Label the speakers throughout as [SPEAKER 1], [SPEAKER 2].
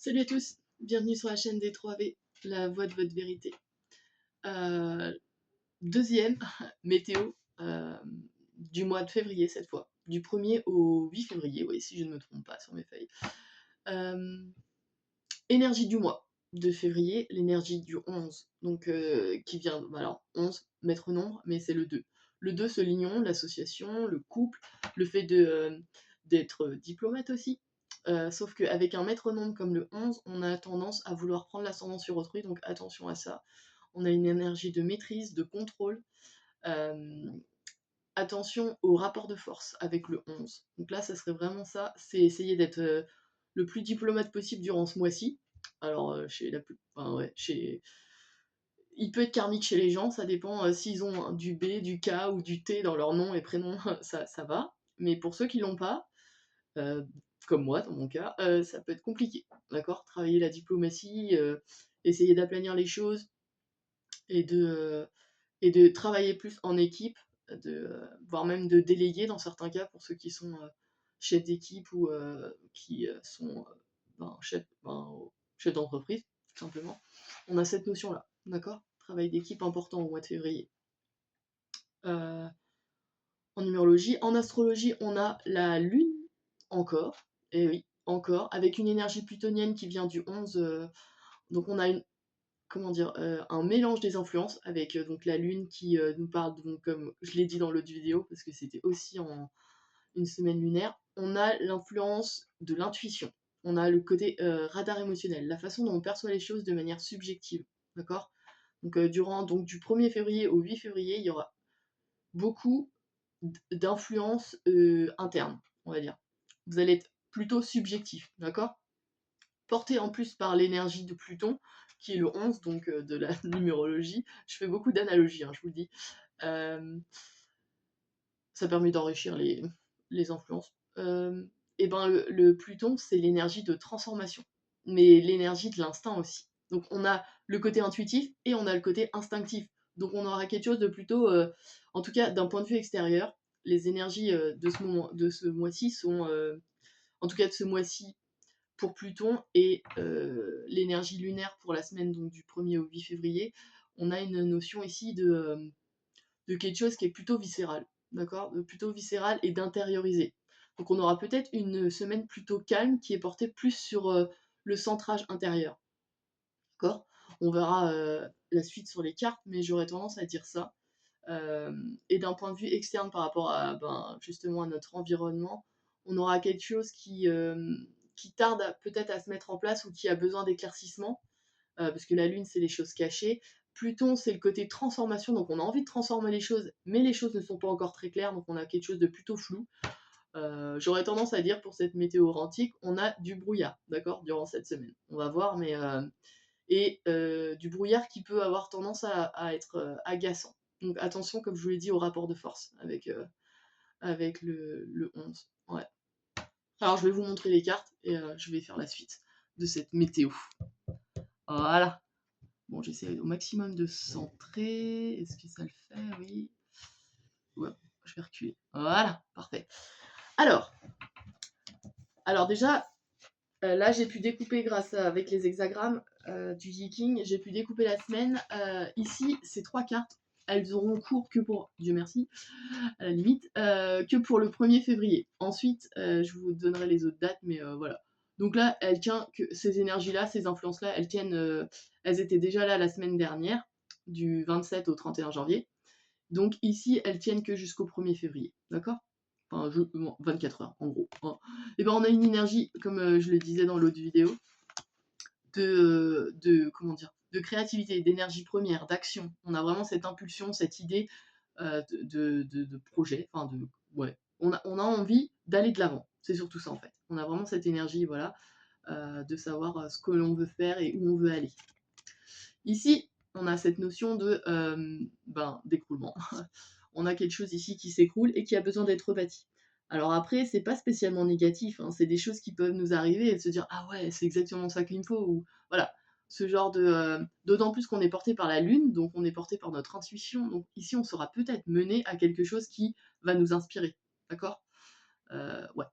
[SPEAKER 1] Salut à tous, bienvenue sur la chaîne des 3V, la voix de votre vérité. Euh, Deuxième météo du mois de février cette fois, du 1er au 8 février, oui, si je ne me trompe pas sur mes feuilles. Énergie du mois de février, l'énergie du 11, donc qui vient, alors 11, maître nombre, mais c'est le 2. Le 2, c'est l'union, l'association, le couple, le fait d'être diplomate aussi. Sauf qu'avec un maître nombre comme le 11, on a tendance à vouloir prendre l'ascendant sur autrui, donc attention à ça. On a une énergie de maîtrise, de contrôle. Euh, Attention au rapport de force avec le 11. Donc là, ça serait vraiment ça, c'est essayer d'être le plus diplomate possible durant ce mois-ci. Alors, chez la plus... Enfin, ouais, chez... Il peut être karmique chez les gens, ça dépend s'ils ont du B, du K ou du T dans leur nom et prénom, ça va. Mais pour ceux qui l'ont pas, euh, comme moi dans mon cas, ça peut être compliqué, d'accord. Travailler la diplomatie, essayer d'aplanir les choses et de travailler plus en équipe, voire même de déléguer dans certains cas pour ceux qui sont chefs d'équipe ou qui sont chefs d'entreprise, tout simplement. On a cette notion-là, d'accord. Travail d'équipe important au mois de février. En numérologie, en astrologie, on a la lune encore, et oui, encore, avec une énergie plutonienne qui vient du 11. Donc on a une, comment dire, un mélange des influences avec donc la lune qui nous parle, donc, comme je l'ai dit dans l'autre vidéo, parce que c'était aussi en une semaine lunaire, on a l'influence de l'intuition, on a le côté radar émotionnel, la façon dont on perçoit les choses de manière subjective, d'accord. Donc durant donc du 1er février au 8 février, il y aura beaucoup d'influences internes, on va dire. Vous allez être plutôt subjectif, d'accord, porté en plus par l'énergie de Pluton, qui est le 11, donc de la numérologie. Je fais beaucoup d'analogies, hein, je vous le dis. Ça permet d'enrichir les influences. Et ben le Pluton, c'est l'énergie de transformation, mais l'énergie de l'instinct aussi. Donc on a le côté intuitif et on a le côté instinctif. Donc on aura quelque chose de plutôt, en tout cas d'un point de vue extérieur, les énergies de ce mois-ci sont, en tout cas de ce mois-ci, pour Pluton et l'énergie lunaire pour la semaine donc, du 1er au 8 février, on a une notion ici de quelque chose qui est plutôt viscéral, d'accord, plutôt viscéral et d'intérioriser. Donc on aura peut-être une semaine plutôt calme qui est portée plus sur le centrage intérieur, d'accord. On verra la suite sur les cartes, mais j'aurais tendance à dire ça. Et d'un point de vue externe par rapport à justement à notre environnement, on aura quelque chose qui tarde peut-être à se mettre en place ou qui a besoin d'éclaircissement, parce que la lune c'est les choses cachées. Pluton c'est le côté transformation, donc on a envie de transformer les choses, mais les choses ne sont pas encore très claires, donc on a quelque chose de plutôt flou. J'aurais tendance à dire pour cette météo orantique, on a du brouillard, d'accord, durant cette semaine. On va voir, mais du brouillard qui peut avoir tendance à être agaçant. Donc attention, comme je vous l'ai dit, au rapport de force avec le 11. Ouais. Alors je vais vous montrer les cartes et je vais faire la suite de cette météo. Voilà. Bon, j'essaie au maximum de centrer. Est-ce que ça le fait? Oui. Ouais, je vais reculer. Voilà, parfait. Alors déjà, là j'ai pu découper avec les hexagrammes du Yiking, j'ai pu découper la semaine. Ici, ces 3 cartes, elles auront cours que pour, Dieu merci, à la limite, que pour le 1er février. Ensuite, je vous donnerai les autres dates, mais voilà. Donc là, ces énergies-là, ces influences-là, elles étaient déjà là la semaine dernière, du 27 au 31 janvier. Donc ici, elles tiennent que jusqu'au 1er février, d'accord. Enfin, 24 heures, en gros. Hein. Et ben on a une énergie, comme je le disais dans l'autre vidéo, comment dire, de créativité, d'énergie première, d'action. On a vraiment cette impulsion, cette idée de projet, enfin ouais. On a envie d'aller de l'avant. C'est surtout ça en fait. On a vraiment cette énergie, voilà, de savoir ce que l'on veut faire et où on veut aller. Ici, on a cette notion d'écroulement. On a quelque chose ici qui s'écroule et qui a besoin d'être rebâti. Alors après, c'est pas spécialement négatif, hein, c'est des choses qui peuvent nous arriver et se dire ah ouais, c'est exactement ça qu'il me faut, ou voilà, ce genre d'autant plus qu'on est porté par la lune, donc on est porté par notre intuition, donc ici on sera peut-être mené à quelque chose qui va nous inspirer, d'accord. Ouais,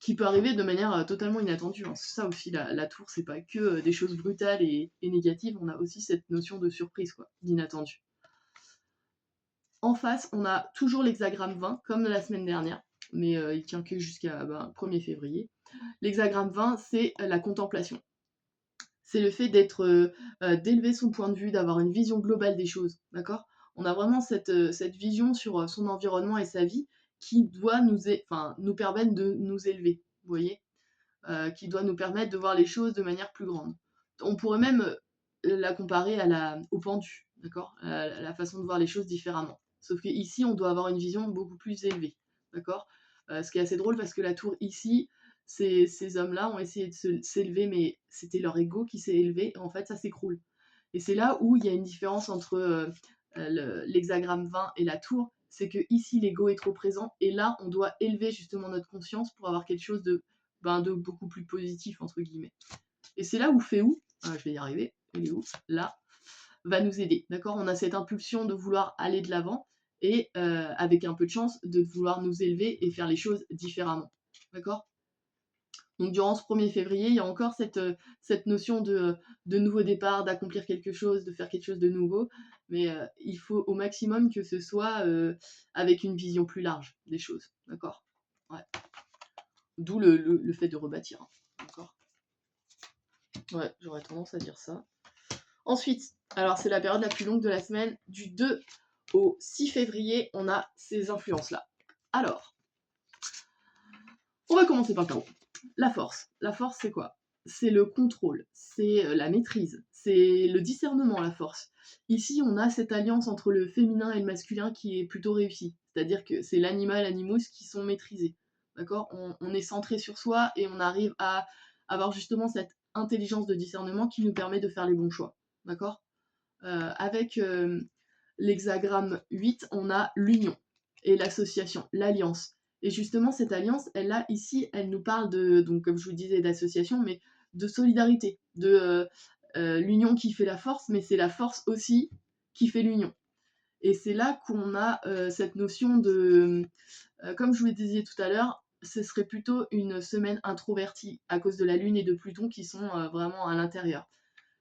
[SPEAKER 1] qui peut arriver de manière totalement inattendue, hein. C'est ça aussi la tour, c'est pas que des choses brutales et négatives, on a aussi cette notion de surprise, quoi, d'inattendu. En face, on a toujours l'hexagramme 20, comme la semaine dernière, mais il tient que jusqu'à 1er février. L'hexagramme 20, c'est la contemplation. C'est le fait d'élever son point de vue, d'avoir une vision globale des choses, d'accord? On a vraiment cette vision sur son environnement et sa vie qui doit nous permettre de nous élever, vous voyez? Qui doit nous permettre de voir les choses de manière plus grande. On pourrait même la comparer au pendu, d'accord? La façon de voir les choses différemment. Sauf qu'ici, on doit avoir une vision beaucoup plus élevée, d'accord? Ce qui est assez drôle parce que la tour ici, ces hommes-là ont essayé de s'élever, mais c'était leur ego qui s'est élevé, et en fait, ça s'écroule. Et c'est là où il y a une différence entre l'hexagramme 20 et la tour, c'est que ici l'ego est trop présent, et là, on doit élever justement notre conscience pour avoir quelque chose de beaucoup plus positif, entre guillemets. Et c'est là où Féou, je vais y arriver, il est où? Là, va nous aider, d'accord? On a cette impulsion de vouloir aller de l'avant, et avec un peu de chance, de vouloir nous élever et faire les choses différemment, d'accord? Donc durant ce 1er février, il y a encore cette notion de nouveau départ, d'accomplir quelque chose, de faire quelque chose de nouveau, mais il faut au maximum que ce soit avec une vision plus large des choses, d'accord? Ouais. D'où le fait de rebâtir, hein, d'accord? Ouais, j'aurais tendance à dire ça. Ensuite, alors c'est la période la plus longue de la semaine, du 2 au 6 février, on a ces influences-là. Alors, on va commencer par le tarot. La force. La force, c'est quoi? C'est le contrôle, c'est la maîtrise, c'est le discernement, la force. Ici, on a cette alliance entre le féminin et le masculin qui est plutôt réussie. C'est-à-dire que c'est l'animal, animus qui sont maîtrisés. D'accord? On est centré sur soi et on arrive à avoir justement cette intelligence de discernement qui nous permet de faire les bons choix. D'accord? Avec l'hexagramme 8, on a l'union et l'association, l'alliance. Et justement, cette alliance, elle nous parle donc comme je vous disais, d'association, mais de solidarité, de l'union qui fait la force, mais c'est la force aussi qui fait l'union. Et c'est là qu'on a cette notion comme je vous le disais tout à l'heure, ce serait plutôt une semaine introvertie à cause de la Lune et de Pluton qui sont vraiment à l'intérieur.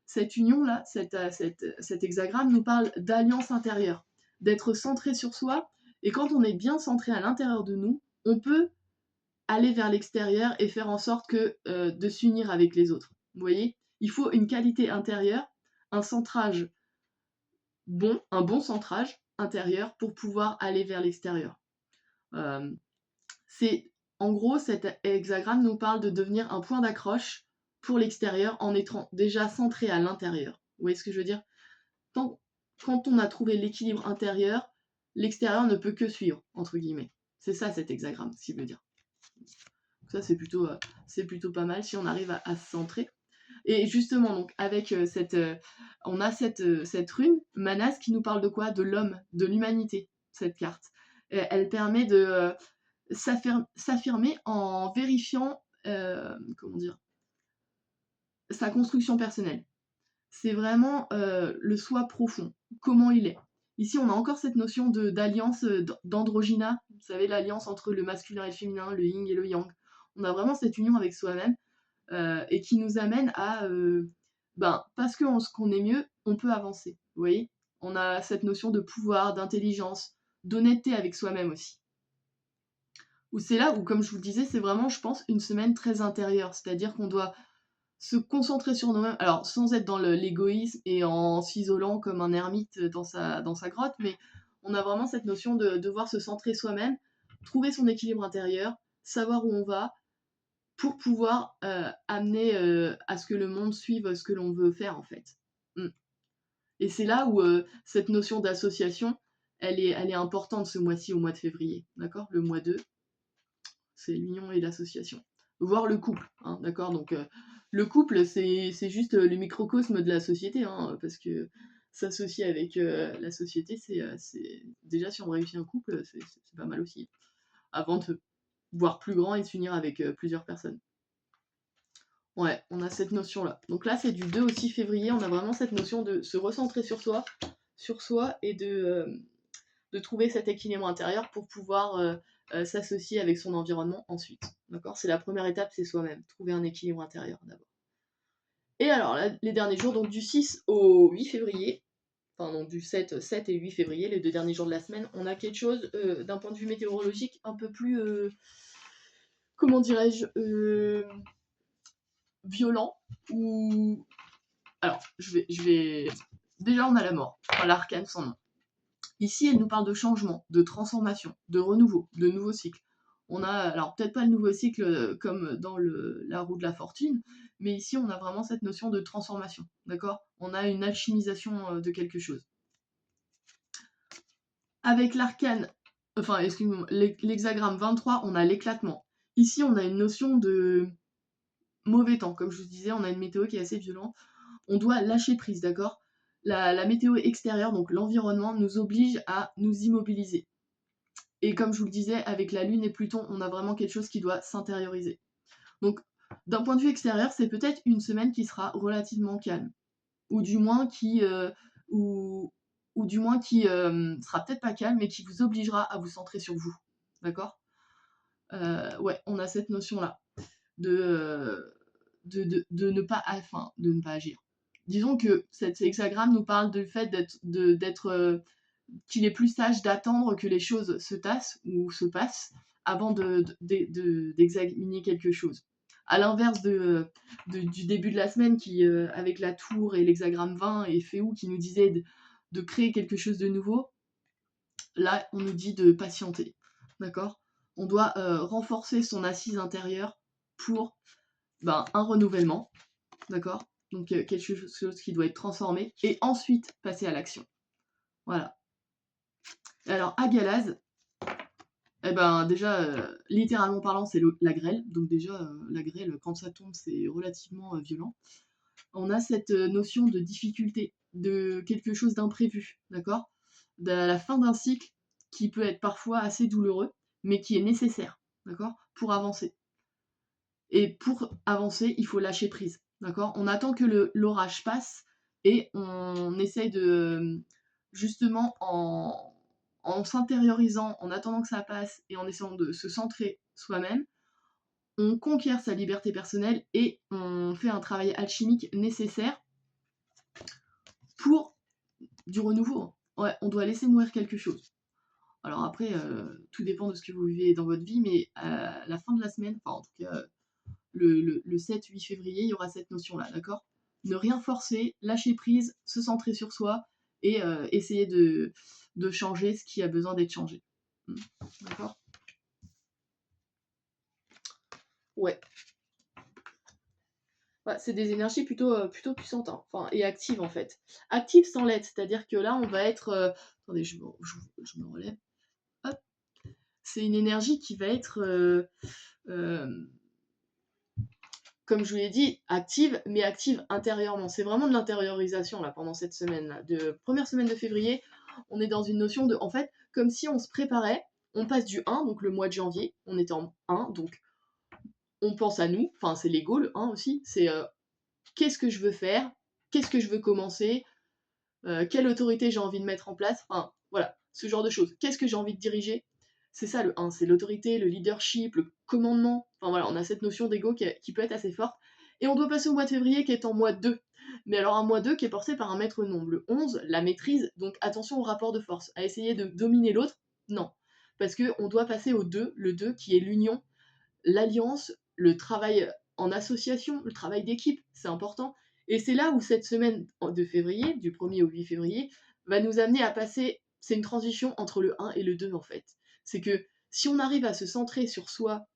[SPEAKER 1] Cette union-là, cet hexagramme nous parle d'alliance intérieure, d'être centré sur soi, et quand on est bien centré à l'intérieur de nous, on peut aller vers l'extérieur et faire en sorte de s'unir avec les autres. Vous voyez? Il faut une qualité intérieure, un centrage un bon centrage intérieur pour pouvoir aller vers l'extérieur. En gros, cet hexagramme nous parle de devenir un point d'accroche pour l'extérieur en étant déjà centré à l'intérieur. Vous voyez ce que je veux dire? Quand on a trouvé l'équilibre intérieur, l'extérieur ne peut que suivre, entre guillemets. C'est ça cet hexagramme, ce qu'il veut dire. Ça, c'est plutôt pas mal si on arrive à se centrer. Et justement, donc, avec on a cette rune, Manas, qui nous parle de quoi? De l'homme, de l'humanité, cette carte. Et elle permet de s'affirmer en vérifiant, comment dire, sa construction personnelle. C'est vraiment le soi profond, comment il est. Ici, on a encore cette notion d'alliance, d'androgyna, vous savez, l'alliance entre le masculin et le féminin, le yin et le yang. On a vraiment cette union avec soi-même, et qui nous amène à, parce qu'on est mieux, on peut avancer, vous voyez? On a cette notion de pouvoir, d'intelligence, d'honnêteté avec soi-même aussi. C'est là où, comme je vous le disais, c'est vraiment, je pense, une semaine très intérieure, c'est-à-dire qu'on doit se concentrer sur nous-mêmes, alors sans être dans l'égoïsme et en s'isolant comme un ermite dans sa grotte, mais on a vraiment cette notion de devoir se centrer soi-même, trouver son équilibre intérieur, savoir où on va, pour pouvoir amener à ce que le monde suive ce que l'on veut faire, en fait. Et c'est là où cette notion d'association, elle est importante ce mois-ci, au mois de février, d'accord? Le mois 2, c'est l'union et l'association. Voire le couple, hein, d'accord? Donc le couple, c'est juste le microcosme de la société, hein, parce que s'associer avec la société, c'est déjà, si on réussit un couple, c'est pas mal aussi. Avant de voir plus grand et de s'unir avec plusieurs personnes. Ouais, on a cette notion-là. Donc là, c'est du 2 au 6 février, on a vraiment cette notion de se recentrer sur soi et de trouver cet équilibre intérieur pour pouvoir s'associer avec son environnement ensuite. D'accord? C'est la première étape, c'est soi-même, trouver un équilibre intérieur d'abord. Et alors, les derniers jours, donc du 6 au 8 février, enfin donc du 7 et 8 février, les 2 derniers jours de la semaine, on a quelque chose d'un point de vue météorologique un peu plus, comment dirais-je, violent, ou... Alors, je vais... Déjà, on a la mort, enfin l'arcane sans nom. Ici, elle nous parle de changement, de transformation, de renouveau, de nouveau cycle. On a, alors peut-être pas le nouveau cycle comme dans la roue de la fortune, mais ici on a vraiment cette notion de transformation, d'accord? On a une alchimisation de quelque chose. Avec l'arcane, enfin excusez-moi, l'hexagramme 23, on a l'éclatement. Ici on a une notion de mauvais temps, comme je vous disais, on a une météo qui est assez violente. On doit lâcher prise, d'accord? La météo extérieure, donc l'environnement, nous oblige à nous immobiliser. Et comme je vous le disais, avec la Lune et Pluton, on a vraiment quelque chose qui doit s'intérioriser. Donc, d'un point de vue extérieur, c'est peut-être une semaine qui sera relativement calme. Ou du moins qui... ou du moins qui sera peut-être pas calme, mais qui vous obligera à vous centrer sur vous. D'accord? Ouais, on a cette notion-là de ne pas... Enfin, de ne pas agir. Disons que cet hexagramme nous parle du fait d'être qu'il est plus sage d'attendre que les choses se tassent ou se passent avant d'examiner quelque chose. À l'inverse du début de la semaine qui, avec la tour et l'hexagramme 20 et Féou qui nous disait de créer quelque chose de nouveau, là on nous dit de patienter. D'accord? On doit renforcer son assise intérieure pour un renouvellement. D'accord? Donc quelque chose qui doit être transformé et ensuite passer à l'action. Voilà. Alors, à Galaz, eh ben, déjà, littéralement parlant, c'est la grêle. Donc déjà, la grêle, quand ça tombe, c'est relativement violent. On a cette notion de difficulté, de quelque chose d'imprévu, d'accord? De la fin d'un cycle qui peut être parfois assez douloureux, mais qui est nécessaire, d'accord? Pour avancer. Et pour avancer, il faut lâcher prise, d'accord? On attend que l'orage passe et on essaye de, justement, en s'intériorisant, en attendant que ça passe et en essayant de se centrer soi-même, on conquiert sa liberté personnelle et on fait un travail alchimique nécessaire pour du renouveau. Ouais, on doit laisser mourir quelque chose. Alors après, tout dépend de ce que vous vivez dans votre vie, mais à la fin de la semaine, enfin en tout cas le 7-8 février, il y aura cette notion-là, d'accord? Ne rien forcer, lâcher prise, se centrer sur soi et essayer de changer ce qui a besoin d'être changé. D'accord? Ouais. Ouais, c'est des énergies plutôt puissantes, hein, enfin, et actives en fait. Actives sans l'être, c'est-à-dire que là, on va être... attendez, je me relève. Hop. C'est une énergie qui va être... comme je vous l'ai dit, active, mais active intérieurement. C'est vraiment de l'intériorisation là pendant cette semaine-là. De première semaine de février, on est dans une notion de, en fait, comme si on se préparait, on passe du 1, donc le mois de janvier, on était en 1, donc on pense à nous, enfin c'est l'ego le 1 aussi, c'est qu'est-ce que je veux faire, qu'est-ce que je veux commencer, quelle autorité j'ai envie de mettre en place, enfin voilà, ce genre de choses. Qu'est-ce que j'ai envie de diriger? C'est ça le 1, c'est l'autorité, le leadership, le commandement. Enfin voilà, on a cette notion d'ego qui peut être assez forte. Et on doit passer au mois de février qui est en mois 2. Mais alors un mois 2 qui est porté par un maître nombre. Le 11, la maîtrise, donc attention au rapport de force. À essayer de dominer l'autre, non. Parce qu'on doit passer au 2, le 2 qui est l'union, l'alliance, le travail en association, le travail d'équipe, c'est important. Et c'est là où cette semaine de février, du 1er au 8 février, va nous amener à passer, c'est une transition entre le 1 et le 2 en fait. C'est que si on arrive à se centrer sur soi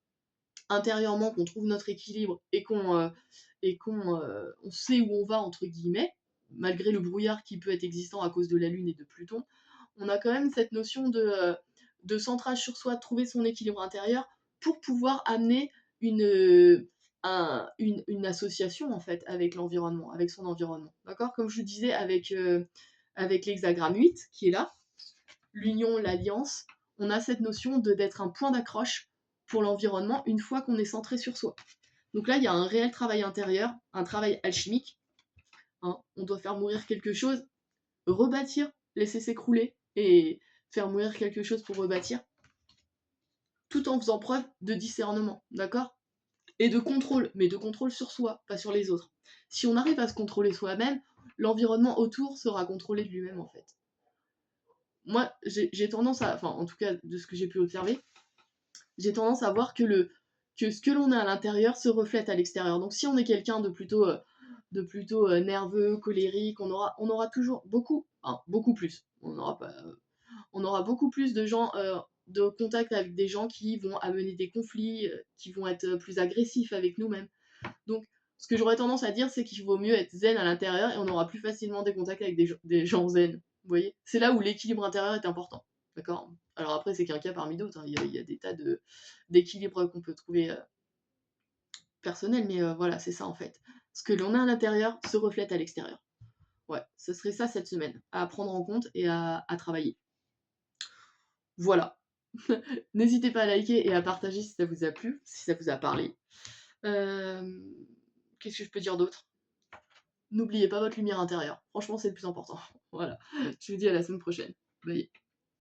[SPEAKER 1] intérieurement, qu'on trouve notre équilibre et on sait où on va entre guillemets, malgré le brouillard qui peut être existant à cause de la Lune et de Pluton, on a quand même cette notion de centrage sur soi, de trouver son équilibre intérieur pour pouvoir amener une association en fait avec l'environnement, avec son environnement. D'accord? Comme je vous disais avec l'hexagramme 8 qui est là, l'union, l'alliance, on a cette notion d'être un point d'accroche pour l'environnement une fois qu'on est centré sur soi. Donc là, il y a un réel travail intérieur, un travail alchimique. Hein. On doit faire mourir quelque chose, rebâtir, laisser s'écrouler et faire mourir quelque chose pour rebâtir. tout en faisant preuve de discernement, d'accord? Et de contrôle, mais de contrôle sur soi, pas sur les autres. Si on arrive à se contrôler soi-même, l'environnement autour sera contrôlé de lui-même, en fait. Moi, j'ai tendance à, enfin, en tout cas, de ce que j'ai pu observer, j'ai tendance à voir que ce que l'on a à l'intérieur se reflète à l'extérieur. Donc si on est quelqu'un de plutôt nerveux, colérique, on aura toujours beaucoup, hein, beaucoup plus. On aura beaucoup plus de gens, de contact avec des gens qui vont amener des conflits, qui vont être plus agressifs avec nous-mêmes. Donc, ce que j'aurais tendance à dire, c'est qu'il vaut mieux être zen à l'intérieur et on aura plus facilement des contacts avec des gens zen. Vous voyez? C'est là où l'équilibre intérieur est important. D'accord? Alors après, c'est qu'un cas parmi d'autres, hein. Il y a des tas d'équilibres qu'on peut trouver personnels, mais voilà, c'est ça en fait. Ce que l'on a à l'intérieur se reflète à l'extérieur. Ouais, ce serait ça cette semaine, à prendre en compte et à travailler. Voilà. N'hésitez pas à liker et à partager si ça vous a plu, si ça vous a parlé. Qu'est-ce que je peux dire d'autre? N'oubliez pas votre lumière intérieure. Franchement, c'est le plus important. Voilà. Je vous dis à la semaine prochaine. Bye.